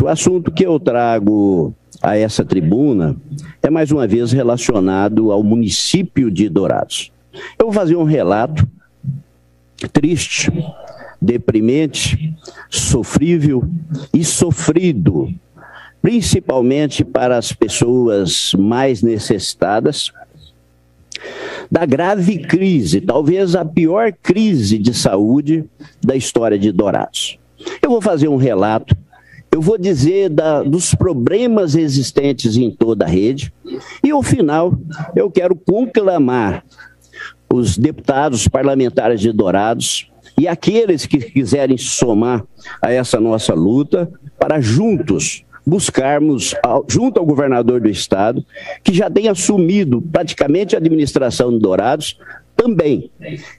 O assunto que eu trago a essa tribuna é mais uma vez relacionado ao município de Dourados. Eu vou fazer um relato triste, deprimente, sofrível e sofrido, principalmente para as pessoas mais necessitadas, da grave crise, talvez a pior crise de saúde da história de Dourados. Eu vou fazer um relato, eu vou dizer dos problemas existentes em toda a rede e, ao final, eu quero conclamar os deputados, os parlamentares de Dourados e aqueles que quiserem somar a essa nossa luta para juntos buscarmos, junto ao governador do estado, que já tem assumido praticamente a administração de Dourados, também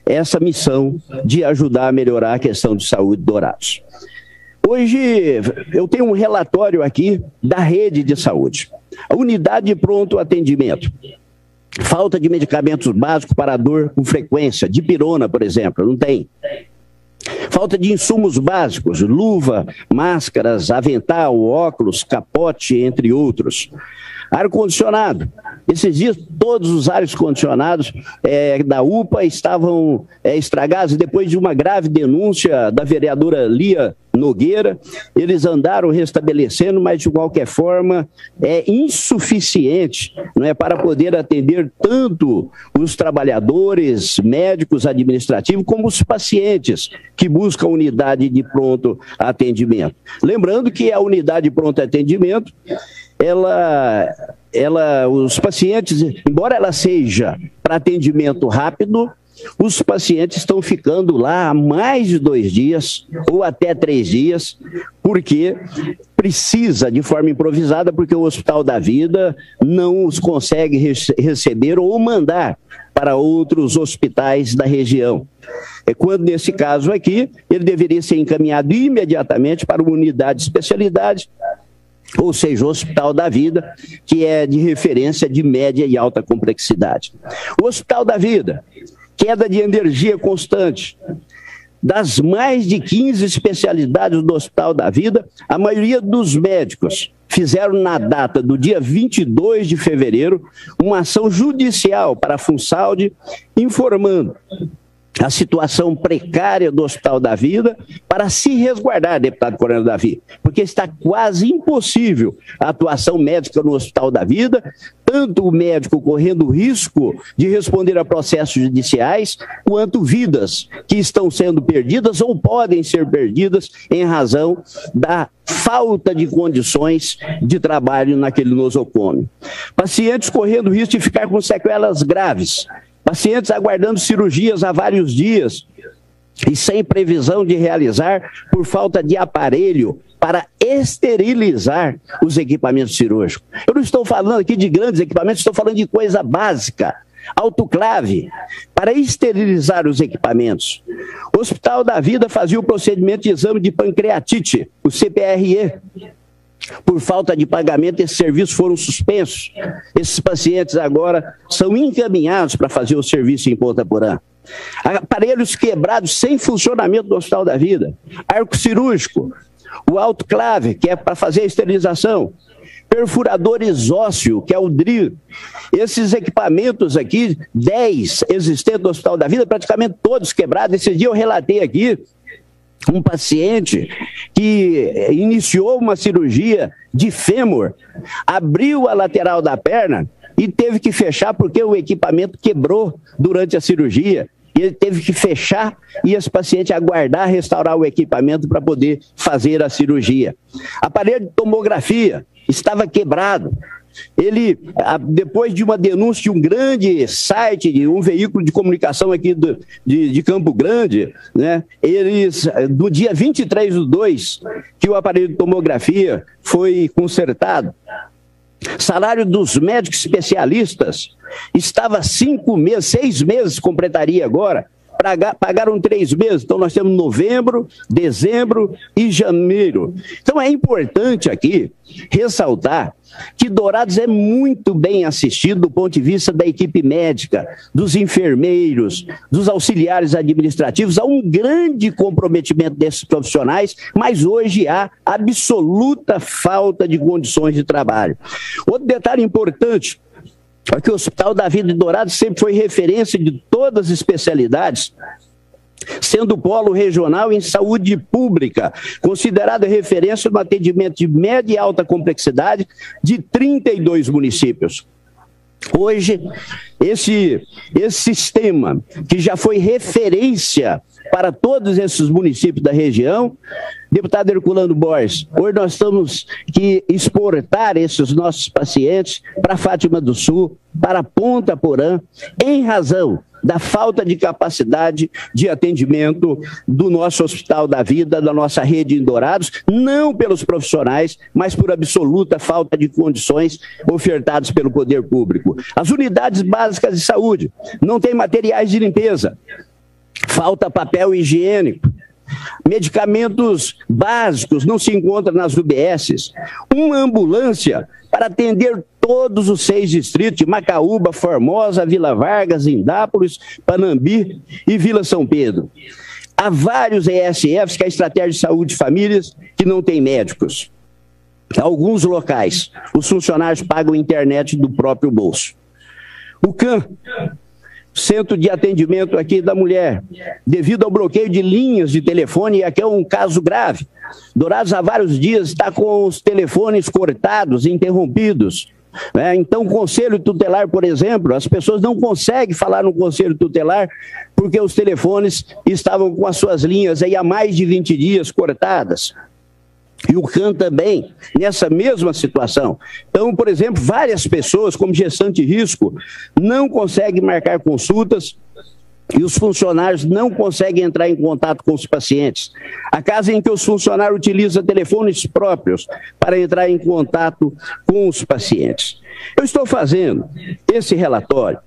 essa missão de ajudar a melhorar a questão de saúde de Dourados. Hoje eu tenho um relatório aqui da rede de saúde. A unidade de pronto atendimento. Falta de medicamentos básicos para dor com frequência, dipirona, por exemplo, não tem. Falta de insumos básicos, luva, máscaras, avental, óculos, capote, entre outros. Ar-condicionado. Esses dias, todos os ares condicionados da UPA estavam estragados. Depois de uma grave denúncia da vereadora Lia Nogueira, eles andaram restabelecendo, mas de qualquer forma é insuficiente, não é, para poder atender tanto os trabalhadores, médicos, administrativos, como os pacientes que buscam unidade de pronto atendimento. Lembrando que a unidade de pronto atendimento, os pacientes, embora ela seja para atendimento rápido, os pacientes estão ficando lá há mais de 2 dias ou até 3 dias, porque precisa de forma improvisada, porque o Hospital da Vida não os consegue receber ou mandar para outros hospitais da região. Quando, nesse caso aqui, ele deveria ser encaminhado imediatamente para uma unidade de especialidade, ou seja, o Hospital da Vida, que é de referência de média e alta complexidade. O Hospital da Vida, queda de energia constante. Das mais de 15 especialidades do Hospital da Vida, a maioria dos médicos fizeram na data do dia 22 de fevereiro uma ação judicial para a Funsalde, informando a situação precária do Hospital da Vida para se resguardar, deputado Coronel Davi, porque está quase impossível a atuação médica no Hospital da Vida, tanto o médico correndo risco de responder a processos judiciais, quanto vidas que estão sendo perdidas ou podem ser perdidas em razão da falta de condições de trabalho naquele nosocômio. Pacientes correndo risco de ficar com sequelas graves, pacientes aguardando cirurgias há vários dias e sem previsão de realizar por falta de aparelho para esterilizar os equipamentos cirúrgicos. Eu não estou falando aqui de grandes equipamentos, estou falando de coisa básica. Autoclave para esterilizar os equipamentos. O Hospital da Vida fazia o procedimento de exame de pancreatite, o CPRE. Por falta de pagamento, esses serviços foram suspensos. Esses pacientes agora são encaminhados para fazer o serviço em Ponta Porã. Aparelhos quebrados sem funcionamento do Hospital da Vida. Arco cirúrgico, o autoclave, que é para fazer a esterilização. Perfuradores ósseos, que é o DRI. Esses equipamentos aqui, 10 existentes no Hospital da Vida, praticamente todos quebrados. Esse dia eu relatei aqui um paciente que iniciou uma cirurgia de fêmur, abriu a lateral da perna e teve que fechar porque o equipamento quebrou durante a cirurgia. E ele teve que fechar e esse paciente aguardar restaurar o equipamento para poder fazer a cirurgia. Aparelho de tomografia estava quebrado. Ele, depois de uma denúncia de um grande site, de um veículo de comunicação aqui de Campo Grande, né, eles, no dia 23/2, que o aparelho de tomografia foi consertado, salário dos médicos especialistas estava 5 meses, 6 meses completaria agora, pagaram 3 meses, então nós temos novembro, dezembro e janeiro. Então é importante aqui ressaltar que Dourados é muito bem assistido do ponto de vista da equipe médica, dos enfermeiros, dos auxiliares administrativos. Há um grande comprometimento desses profissionais, mas hoje há absoluta falta de condições de trabalho. Outro detalhe importante é que o Hospital da Vida de Dourados sempre foi referência de todas as especialidades, sendo polo regional em saúde pública, considerada referência no atendimento de média e alta complexidade de 32 municípios. Hoje, esse sistema, que já foi referência para todos esses municípios da região, deputado Herculano Borges, hoje nós temos que exportar esses nossos pacientes para Fátima do Sul, para Ponta Porã, em razão da falta de capacidade de atendimento do nosso Hospital da Vida, da nossa rede em Dourados, não pelos profissionais, mas por absoluta falta de condições ofertadas pelo poder público. As unidades básicas de saúde não têm materiais de limpeza, falta papel higiênico, medicamentos básicos não se encontram nas UBSs, uma ambulância para atender todos os 6 distritos de Macaúba, Formosa, Vila Vargas, Indápolis, Panambi e Vila São Pedro. Há vários ESFs, que é a Estratégia de Saúde de Famílias, que não tem médicos. Em alguns locais, os funcionários pagam internet do próprio bolso. O CAM, Centro de Atendimento aqui da Mulher, devido ao bloqueio de linhas de telefone, e aqui é um caso grave. Dourados há vários dias está com os telefones cortados, interrompidos. Então, o Conselho Tutelar, por exemplo, as pessoas não conseguem falar no Conselho Tutelar porque os telefones estavam com as suas linhas aí há mais de 20 dias cortadas. E o CAN também, nessa mesma situação. Então, por exemplo, várias pessoas, como gestante de risco, não conseguem marcar consultas e os funcionários não conseguem entrar em contato com os pacientes. Há casos em que os funcionários utilizam telefones próprios para entrar em contato com os pacientes. Eu estou fazendo esse relatório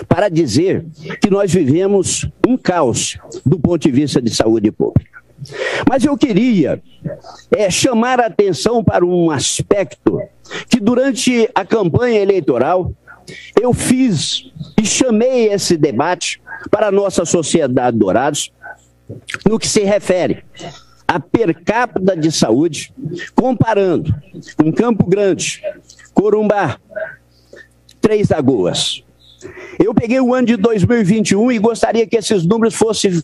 para dizer que nós vivemos um caos do ponto de vista de saúde pública. Mas eu queria chamar a atenção para um aspecto que durante a campanha eleitoral eu fiz e chamei esse debate para a nossa sociedade Dourados no que se refere a per capita de saúde, comparando com Campo Grande, Corumbá, Três Lagoas. Eu peguei o ano de 2021 e gostaria que esses números fossem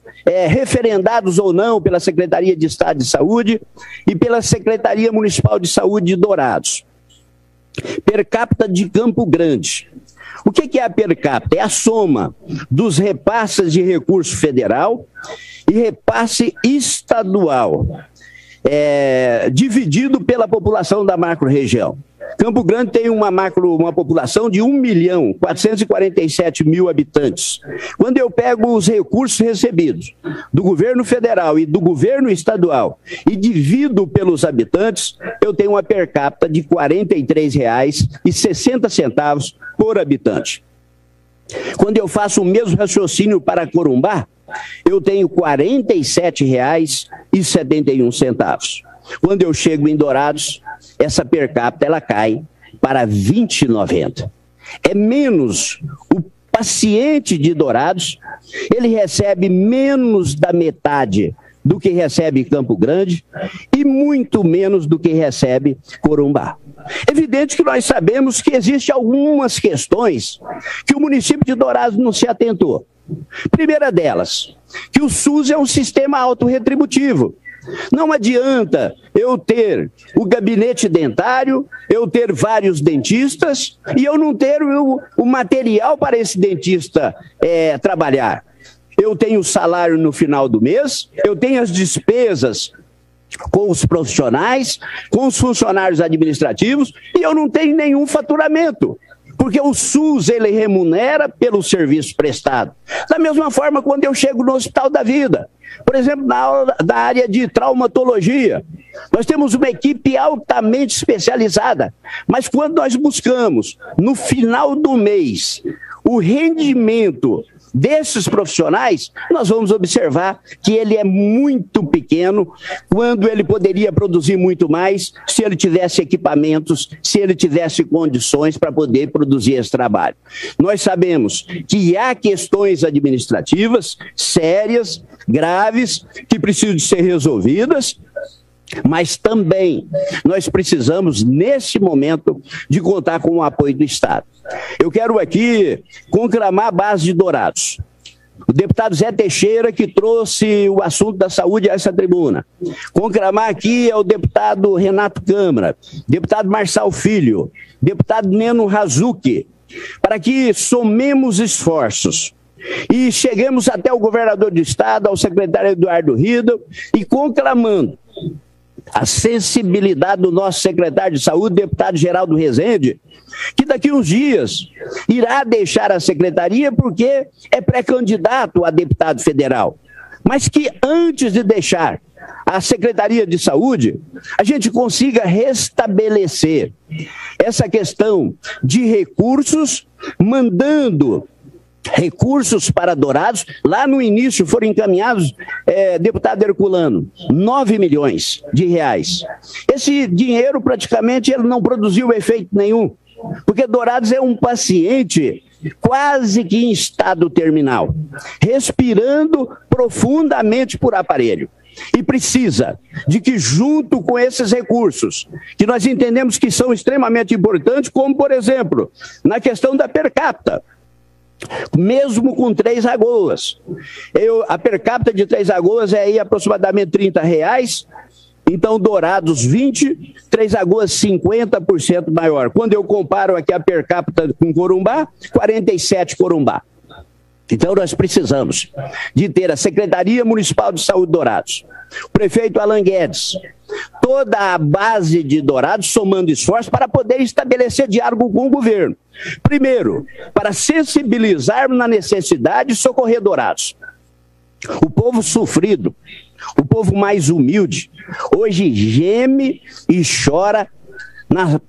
referendados ou não pela Secretaria de Estado de Saúde e pela Secretaria Municipal de Saúde de Dourados. Per capita de Campo Grande. O que é a per capita? É a soma dos repasses de recurso federal e repasse estadual, dividido pela população da macro-região. Campo Grande tem uma população de 1.447.000 habitantes. Quando eu pego os recursos recebidos do governo federal e do governo estadual e divido pelos habitantes, eu tenho uma per capita de R$ 43,60 por habitante. Quando eu faço o mesmo raciocínio para Corumbá, eu tenho R$ 47,71. Quando eu chego em Dourados, essa per capita ela cai para R$ 20,90. É menos. O paciente de Dourados, ele recebe menos da metade do que recebe Campo Grande e muito menos do que recebe Corumbá. Evidente que nós sabemos que existem algumas questões que o município de Dourados não se atentou. Primeira delas, que o SUS é um sistema autorretributivo. Não adianta eu ter o gabinete dentário, eu ter vários dentistas e eu não ter o material para esse dentista trabalhar. Eu tenho o salário no final do mês, eu tenho as despesas com os profissionais, com os funcionários administrativos e eu não tenho nenhum faturamento. Porque o SUS, ele remunera pelo serviço prestado. Da mesma forma, quando eu chego no Hospital da Vida, por exemplo, na área de traumatologia, nós temos uma equipe altamente especializada, mas quando nós buscamos, no final do mês, o rendimento desses profissionais, nós vamos observar que ele é muito pequeno, quando ele poderia produzir muito mais se ele tivesse equipamentos, se ele tivesse condições para poder produzir esse trabalho. Nós sabemos que há questões administrativas sérias, graves, que precisam de ser resolvidas, mas também nós precisamos, nesse momento, de contar com o apoio do Estado. Eu quero aqui conclamar a base de Dourados. O deputado Zé Teixeira, que trouxe o assunto da saúde a essa tribuna. Conclamar aqui é o deputado Renato Câmara, deputado Marçal Filho, deputado Neno Razucchi, para que somemos esforços e cheguemos até o governador do Estado, ao secretário Eduardo Riedel, e conclamando a sensibilidade do nosso secretário de saúde, deputado Geraldo Rezende, que daqui uns dias irá deixar a secretaria porque é pré-candidato a deputado federal, mas que antes de deixar a Secretaria de Saúde, a gente consiga restabelecer essa questão de recursos, mandando recursos para Dourados. Lá no início foram encaminhados, deputado Herculano, 9 milhões de reais. Esse dinheiro praticamente ele não produziu efeito nenhum, porque Dourados é um paciente quase que em estado terminal, respirando profundamente por aparelho. E precisa de que, junto com esses recursos, que nós entendemos que são extremamente importantes, como, por exemplo, na questão da per capita, mesmo com Três Lagoas. A per capita de Três Lagoas é aí aproximadamente R$30, então Dourados 20, Três Lagoas 50% maior. Quando eu comparo aqui a per capita com Corumbá, 47 Corumbá. Então nós precisamos de ter a Secretaria Municipal de Saúde Dourados, o prefeito Alan Guedes, toda a base de Dourados somando esforços para poder estabelecer diálogo com o governo. Primeiro, para sensibilizarmos na necessidade de socorrer Dourados. O povo sofrido, o povo mais humilde, hoje geme e chora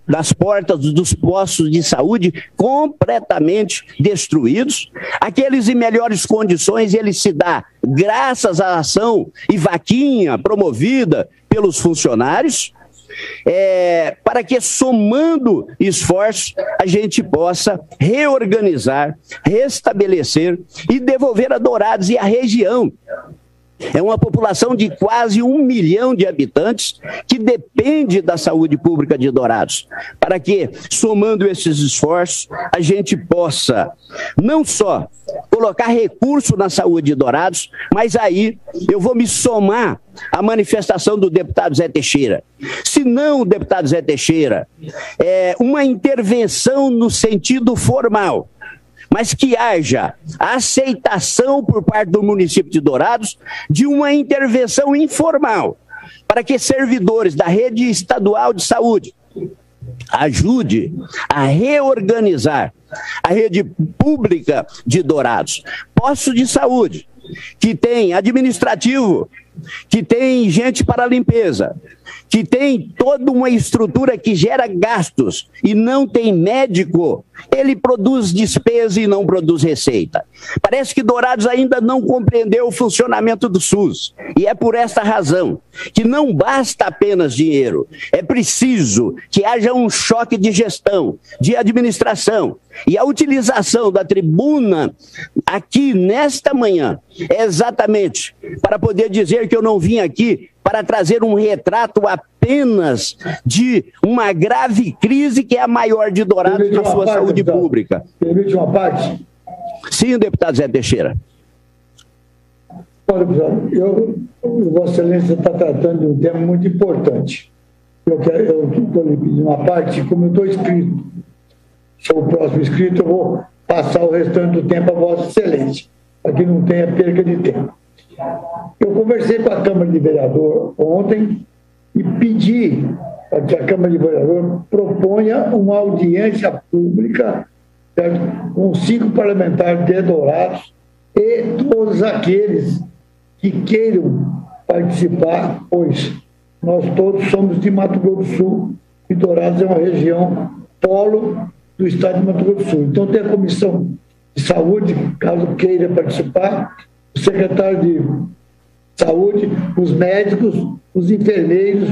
nas portas dos postos de saúde completamente destruídos. Aqueles em melhores condições, ele se dá graças à ação e vaquinha promovida pelos funcionários, para que, somando esforços, a gente possa reorganizar, restabelecer e devolver a Dourados e a região. É uma população de quase 1 milhão de habitantes que depende da saúde pública de Dourados, para que, somando esses esforços, a gente possa não só colocar recurso na saúde de Dourados, mas aí eu vou me somar à manifestação do deputado Zé Teixeira. Se não, deputado Zé Teixeira, uma intervenção no sentido formal, mas que haja aceitação por parte do município de Dourados de uma intervenção informal, para que servidores da rede estadual de saúde ajude a reorganizar a rede pública de Dourados. Posto de saúde, que tem administrativo, que tem gente para limpeza, que tem toda uma estrutura que gera gastos e não tem médico, ele produz despesa e não produz receita. Parece que Dourados ainda não compreendeu o funcionamento do SUS. E é por esta razão que não basta apenas dinheiro. É preciso que haja um choque de gestão, de administração. E a utilização da tribuna aqui nesta manhã é exatamente para poder dizer que eu não vim aqui para trazer um retrato apenas de uma grave crise que é a maior de Dourados na sua saúde pública. Permite uma parte? Sim, deputado Zé Teixeira. Olha, Vossa Excelência está tratando de um tema muito importante. Eu estou lhe pedindo uma parte, como eu estou inscrito, sou o próximo inscrito, eu vou passar o restante do tempo a Vossa Excelência, para que não tenha perca de tempo. Eu conversei com a Câmara de Vereador ontem e pedi para que a Câmara de Vereador proponha uma audiência pública, certo? Com 5 parlamentares de Dourados e todos aqueles que queiram participar, pois nós todos somos de Mato Grosso do Sul e Dourados é uma região polo do estado de Mato Grosso do Sul. Então tem a comissão de Saúde, caso queira participar, o secretário de Saúde, os médicos, os enfermeiros,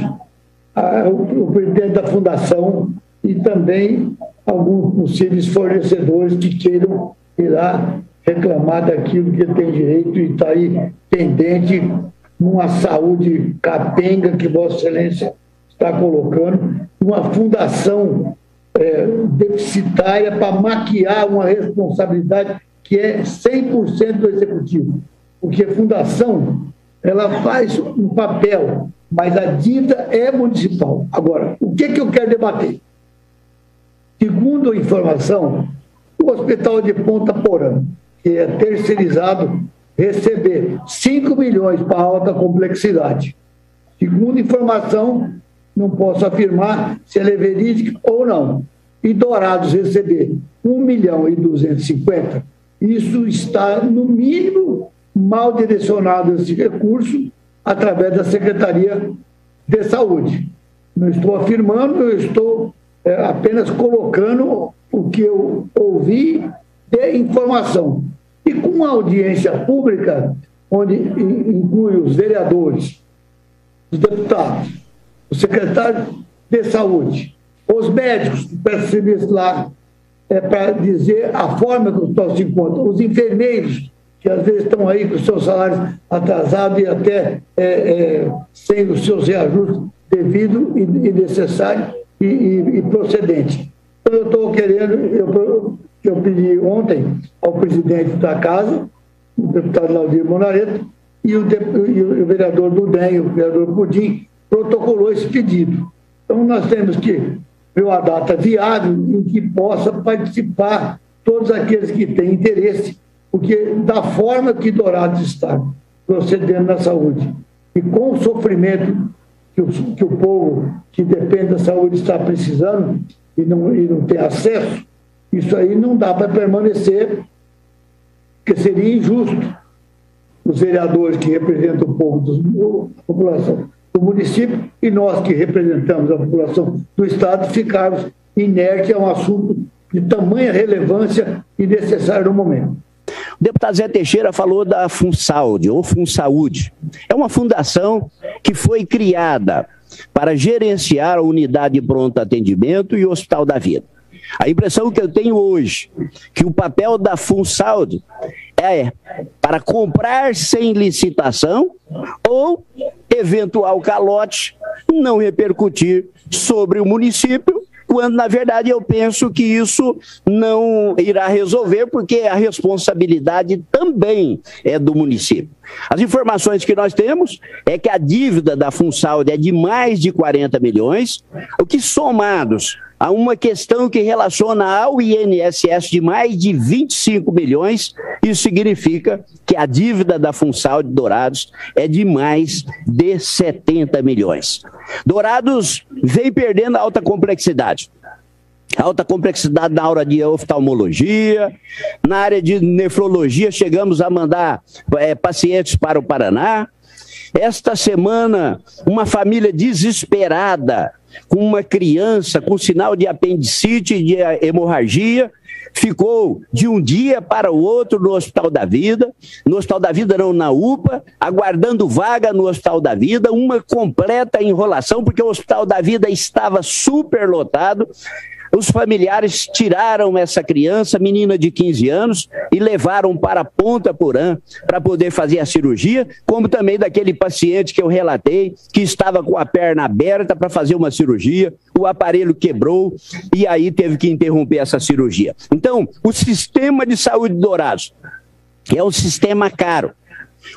o presidente da fundação e também alguns possíveis fornecedores que queiram ir lá reclamar daquilo que ele tem direito e está aí pendente numa saúde capenga que Vossa Excelência está colocando, uma fundação deficitária para maquiar uma responsabilidade que é 100% do Executivo. Porque a fundação, ela faz um papel, mas a dívida é municipal. Agora, o que eu quero debater? Segundo a informação, o Hospital de Ponta Porã, que é terceirizado, receber 5 milhões para alta complexidade. Segundo informação, não posso afirmar se ela é verídica ou não. E Dourados receber 1.250.000, isso está, no mínimo, mal direcionado esse recurso através da Secretaria de Saúde. Não estou afirmando, eu estou apenas colocando o que eu ouvi de informação. E com uma audiência pública, onde inclui os vereadores, os deputados, o secretário de Saúde, os médicos que prestam serviço lá, para dizer a forma que o hospital se encontra, os enfermeiros, que às vezes estão aí com os seus salários atrasados e até sem os seus reajustes devidos e necessários e procedentes. Então, eu estou querendo, eu pedi ontem ao presidente da casa, o deputado Laudir Monareto, e o vereador do DEM, o vereador Pudim, protocolou esse pedido. Então, nós temos que ver uma data viável em que possa participar todos aqueles que têm interesse, porque da forma que Dourados está procedendo na saúde e com o sofrimento que o povo que depende da saúde está precisando e não tem acesso, isso aí não dá para permanecer, porque seria injusto os vereadores que representam o povo, a população do município, e nós que representamos a população do Estado ficarmos inertes a um assunto de tamanha relevância e necessário no momento. O deputado Zé Teixeira falou da FunSaúde, ou FunSaúde. É uma fundação que foi criada para gerenciar a unidade de pronto atendimento e o Hospital da Vida. A impressão que eu tenho hoje, que o papel da FunSaúde é para comprar sem licitação ou eventual calote não repercutir sobre o município, quando, na verdade, eu penso que isso não irá resolver, porque a responsabilidade também é do município. As informações que nós temos é que a dívida da FunSaúde é de mais de 40 milhões, o que somados a uma questão que relaciona ao INSS de mais de 25 milhões, isso significa que a dívida da FunSaúde Dourados é de mais de 70 milhões. Dourados vem perdendo a alta complexidade. Alta complexidade na área de oftalmologia, na área de nefrologia, chegamos a mandar pacientes para o Paraná. Esta semana, uma família desesperada, com uma criança com sinal de apendicite e de hemorragia, ficou de um dia para o outro no Hospital da Vida, não, na UPA, aguardando vaga no Hospital da Vida, uma completa enrolação, porque o Hospital da Vida estava superlotado. Os familiares tiraram essa criança, menina de 15 anos, e levaram para Ponta Porã para poder fazer a cirurgia, como também daquele paciente que eu relatei, que estava com a perna aberta para fazer uma cirurgia, o aparelho quebrou e aí teve que interromper essa cirurgia. Então, o sistema de saúde de Dourados é um sistema caro,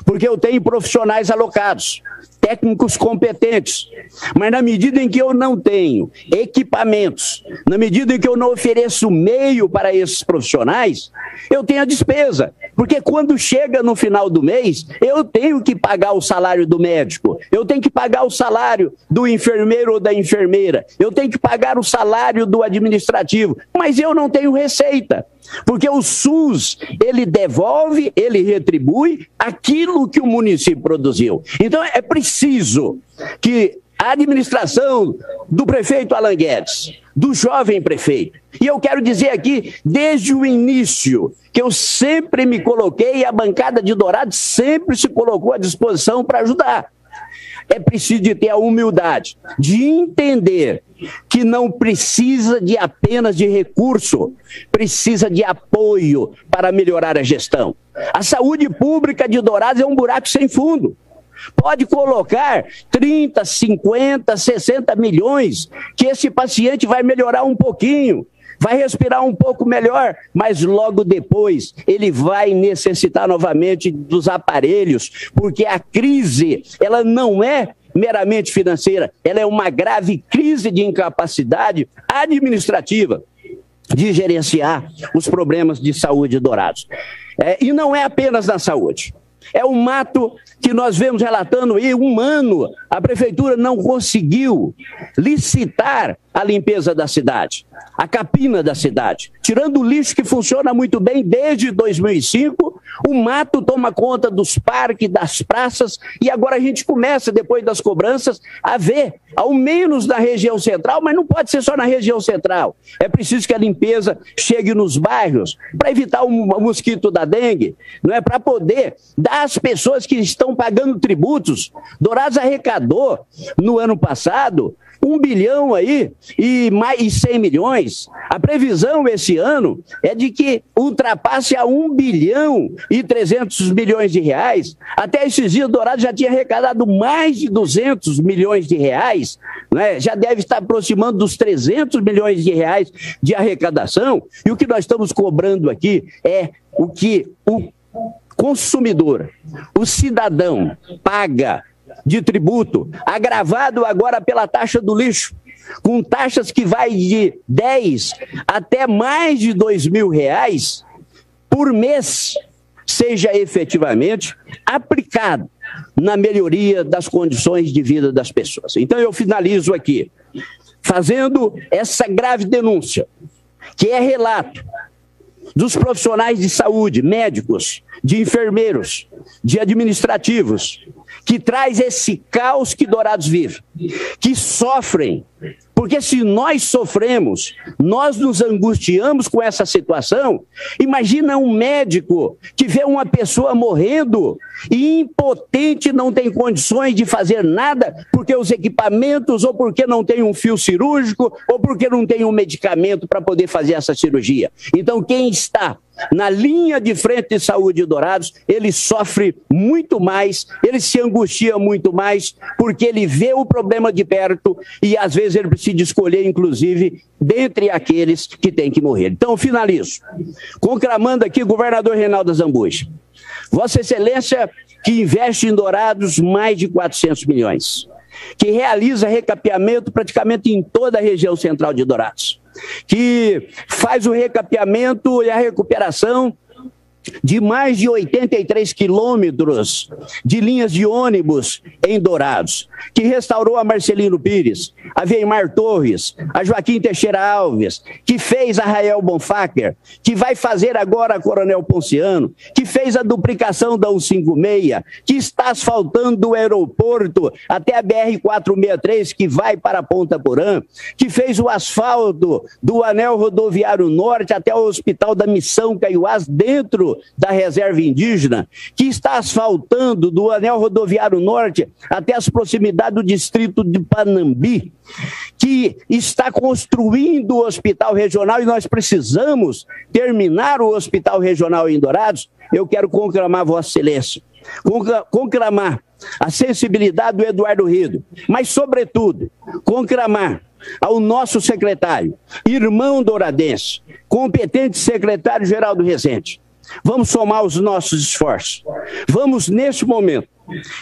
porque eu tenho profissionais alocados, técnicos competentes, mas na medida em que eu não tenho equipamentos, na medida em que eu não ofereço meio para esses profissionais, eu tenho a despesa, porque quando chega no final do mês, eu tenho que pagar o salário do médico, eu tenho que pagar o salário do enfermeiro ou da enfermeira, eu tenho que pagar o salário do administrativo, mas eu não tenho receita. Porque o SUS, ele devolve, ele retribui aquilo que o município produziu. Então, é preciso que a administração do prefeito Alan Guedes, do jovem prefeito. E eu quero dizer aqui, desde o início, que eu sempre me coloquei, e a bancada de Dourados sempre se colocou à disposição para ajudar. É preciso de ter a humildade de entender que não precisa de apenas de recurso, precisa de apoio para melhorar a gestão. A saúde pública de Dourados é um buraco sem fundo. Pode colocar 30, 50, 60 milhões, que esse paciente vai melhorar um pouquinho, vai respirar um pouco melhor, mas logo depois ele vai necessitar novamente dos aparelhos, porque a crise, ela não é meramente financeira, ela é uma grave crise de incapacidade administrativa de gerenciar os problemas de saúde de Dourados. E não é apenas na saúde. É um mato que nós vemos relatando aí, um ano, a prefeitura não conseguiu licitar a limpeza da cidade, a capina da cidade. Tirando o lixo que funciona muito bem desde 2005, o mato toma conta dos parques, das praças, e agora a gente começa, depois das cobranças, a ver, ao menos na região central, mas não pode ser só na região central. É preciso que a limpeza chegue nos bairros, para evitar o mosquito da dengue, não é, para poder dar às pessoas que estão pagando tributos. Dourados arrecadou, no ano passado, 1 bilhão aí e mais 100 milhões. A previsão esse ano é de que ultrapasse a 1 bilhão e 300 milhões de reais. Até esses dias, Dourados já tinha arrecadado mais de 200 milhões de reais, né? Já deve estar aproximando dos 300 milhões de reais de arrecadação. E o que nós estamos cobrando aqui é o que o consumidor, o cidadão, paga de tributo, agravado agora pela taxa do lixo, com taxas que vai de 10 até mais de 2 mil reais por mês, seja efetivamente aplicado na melhoria das condições de vida das pessoas. Então eu finalizo aqui, fazendo essa grave denúncia, que é relato dos profissionais de saúde, médicos, de enfermeiros, de administrativos, que traz esse caos que Dourados vive, que sofrem, porque se nós sofremos, nós nos angustiamos com essa situação. Imagina um médico que vê uma pessoa morrendo e impotente, não tem condições de fazer nada, porque os equipamentos, ou porque não tem um fio cirúrgico, ou porque não tem um medicamento para poder fazer essa cirurgia. Então quem está na linha de frente de saúde de Dourados, ele sofre muito mais, ele se angustia muito mais, porque ele vê o problema de perto e às vezes ele precisa escolher, inclusive, dentre aqueles que têm que morrer. Então, finalizo, conclamando aqui o governador Reinaldo Azambuja. Vossa Excelência, que investe em Dourados mais de 400 milhões, que realiza recapeamento praticamente em toda a região central de Dourados, que faz o recapeamento e a recuperação de mais de 83 quilômetros de linhas de ônibus em Dourados, que restaurou a Marcelino Pires, a Weimar Torres, a Joaquim Teixeira Alves, que fez a Rael Bonfacker, que vai fazer agora a Coronel Ponciano, que fez a duplicação da 156, que está asfaltando o aeroporto até a BR-463, que vai para a Ponta Porã, que fez o asfalto do anel rodoviário norte até o Hospital da Missão Caiuás, dentro da reserva indígena, que está asfaltando do anel rodoviário norte até as proximidades do distrito de Panambi, que está construindo o hospital regional, e nós precisamos terminar o hospital regional em Dourados. Eu quero conclamar Vossa Excelência, conclamar a sensibilidade do Eduardo Rido, mas, sobretudo, conclamar ao nosso secretário, irmão douradense, competente secretário Geraldo Rezende. Vamos somar os nossos esforços. Vamos, neste momento,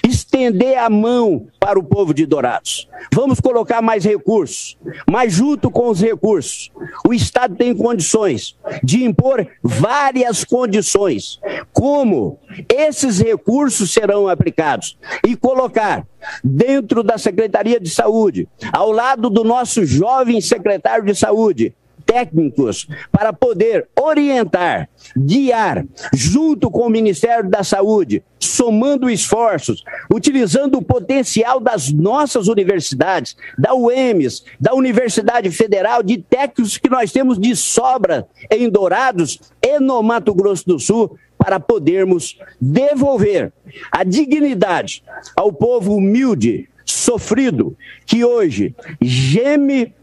estender a mão para o povo de Dourados. Vamos colocar mais recursos, mas junto com os recursos, o Estado tem condições de impor várias condições, como esses recursos serão aplicados, e colocar dentro da Secretaria de Saúde, ao lado do nosso jovem secretário de Saúde, técnicos para poder orientar, guiar, junto com o Ministério da Saúde, somando esforços, utilizando o potencial das nossas universidades, da UEMS, da Universidade Federal, de técnicos que nós temos de sobra em Dourados e no Mato Grosso do Sul, para podermos devolver a dignidade ao povo humilde, sofrido, que hoje geme,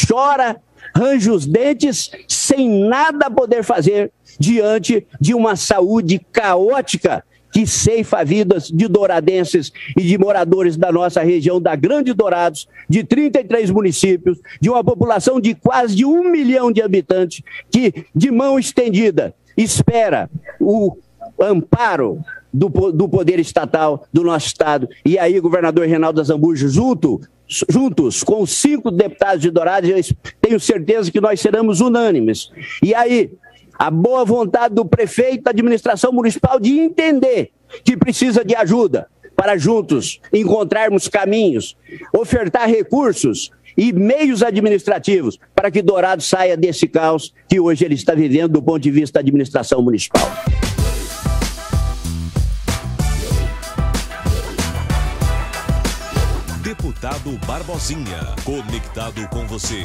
chora, range os dentes, sem nada poder fazer diante de uma saúde caótica que ceifa vidas de douradenses e de moradores da nossa região da Grande Dourados, de 33 municípios, de uma população de quase de 1 milhão de habitantes, que, de mão estendida, espera o amparo do poder estatal do nosso estado. E aí, governador Reinaldo Azambuja, juntos com os 5 deputados de Dourados, eu tenho certeza que nós seremos unânimes. E aí, a boa vontade do prefeito, da administração municipal de entender que precisa de ajuda para juntos encontrarmos caminhos, ofertar recursos e meios administrativos para que Dourados saia desse caos que hoje ele está vivendo do ponto de vista da administração municipal. Deputado Barbosinha, conectado com você.